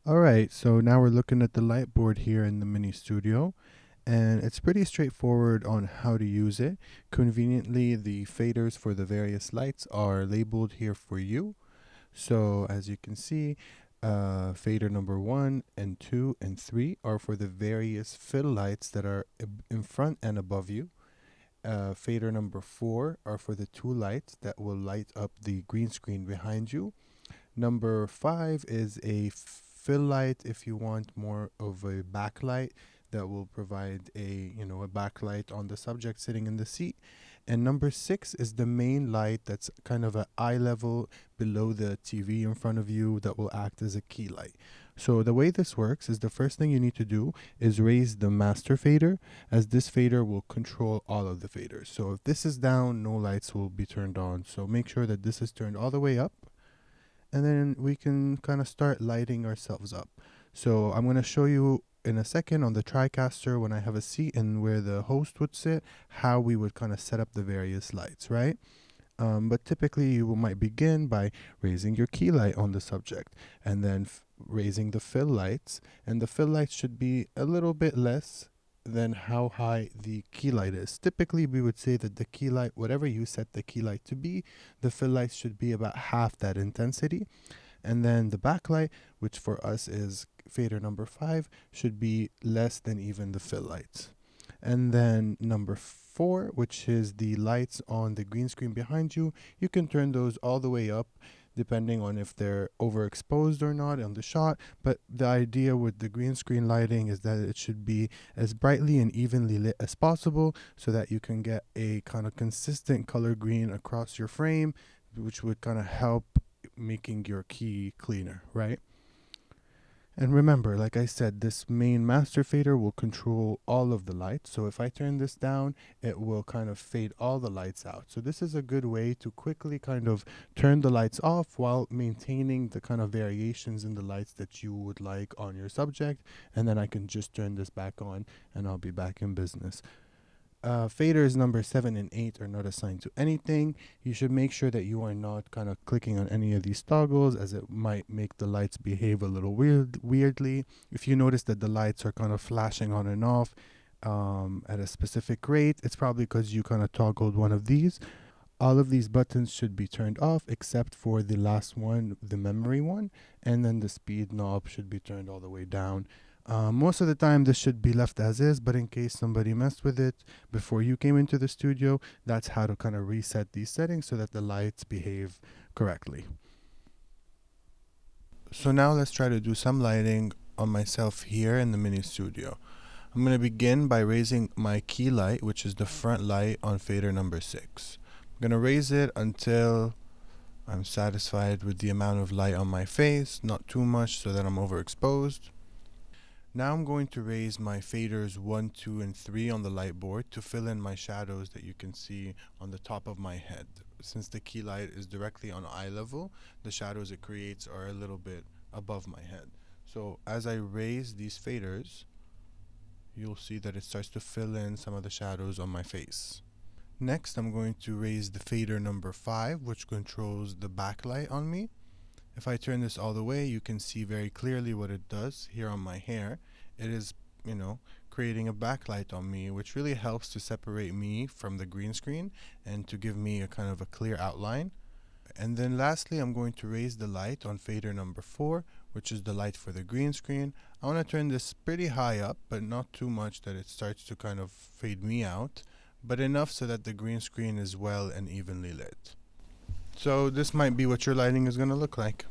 All right, so now we're looking at the Lightboard here in the mini studio, and it's pretty straightforward on how to use it. Conveniently, the faders for the various lights are labeled here for you. So as you can see, fader number 1 and 2 and 3 are for the various fill lights that are in front and above you. Fader number 4 are for the two lights that will light up the green screen behind you. Number 5 is a fill light if you want more of a backlight that will provide a backlight on the subject sitting in the seat. And number 6 is the main light that's kind of at eye level below the TV in front of you that will act as a key light. So the way this works is the first thing you need to do is raise the master fader, as this fader will control all of the faders. So if this is down, no lights will be turned on. So make sure that this is turned all the way up, and then we can kind of start lighting ourselves up. So I'm going to show you in a second on the TriCaster when I have a seat and where the host would sit, how we would kind of set up the various lights, right? But typically you might begin by raising your key light on the subject and then raising the fill lights, and the fill lights should be a little bit less than how high the key light is. Typically we would say that the key light, whatever you set the key light to be, the fill lights should be about half that intensity. And then the backlight, which for us is fader number 5, should be less than even the fill lights. And then number 4, which is the lights on the green screen behind you, you can turn those all the way up depending on if they're overexposed or not on the shot. But the idea with the green screen lighting is that it should be as brightly and evenly lit as possible so that you can get a kind of consistent color green across your frame, which would kind of help making your key cleaner, right? And remember, like I said, this main master fader will control all of the lights. So if I turn this down, it will kind of fade all the lights out. So this is a good way to quickly kind of turn the lights off while maintaining the kind of variations in the lights that you would like on your subject. And then I can just turn this back on and I'll be back in business. Faders number 7 and 8 are not assigned to anything. You should make sure that you are not kind of clicking on any of these toggles, as it might make the lights behave a little weirdly. If you notice that the lights are kind of flashing on and off at a specific rate, it's probably because you kind of toggled one of these. All of these buttons should be turned off except for the last one, the memory one, and then the speed knob should be turned all the way down. Most of the time this should be left as is, but in case somebody messed with it before you came into the studio, that's how to kind of reset these settings so that the lights behave correctly. So now let's try to do some lighting on myself here in the mini studio. I'm going to begin by raising my key light, which is the front light on fader number 6. I'm going to raise it until I'm satisfied with the amount of light on my face, not too much so that I'm overexposed. Now I'm going to raise my faders 1, 2, and 3 on the light board to fill in my shadows that you can see on the top of my head. Since the key light is directly on eye level, the shadows it creates are a little bit above my head. So as I raise these faders, you'll see that it starts to fill in some of the shadows on my face. Next, I'm going to raise the fader number 5, which controls the backlight on me. If I turn this all the way, you can see very clearly what it does here on my hair. It is, creating a backlight on me, which really helps to separate me from the green screen and to give me a kind of a clear outline. And then lastly, I'm going to raise the light on fader number 4, which is the light for the green screen. I want to turn this pretty high up, but not too much that it starts to kind of fade me out, but enough so that the green screen is well and evenly lit. So this might be what your lighting is going to look like.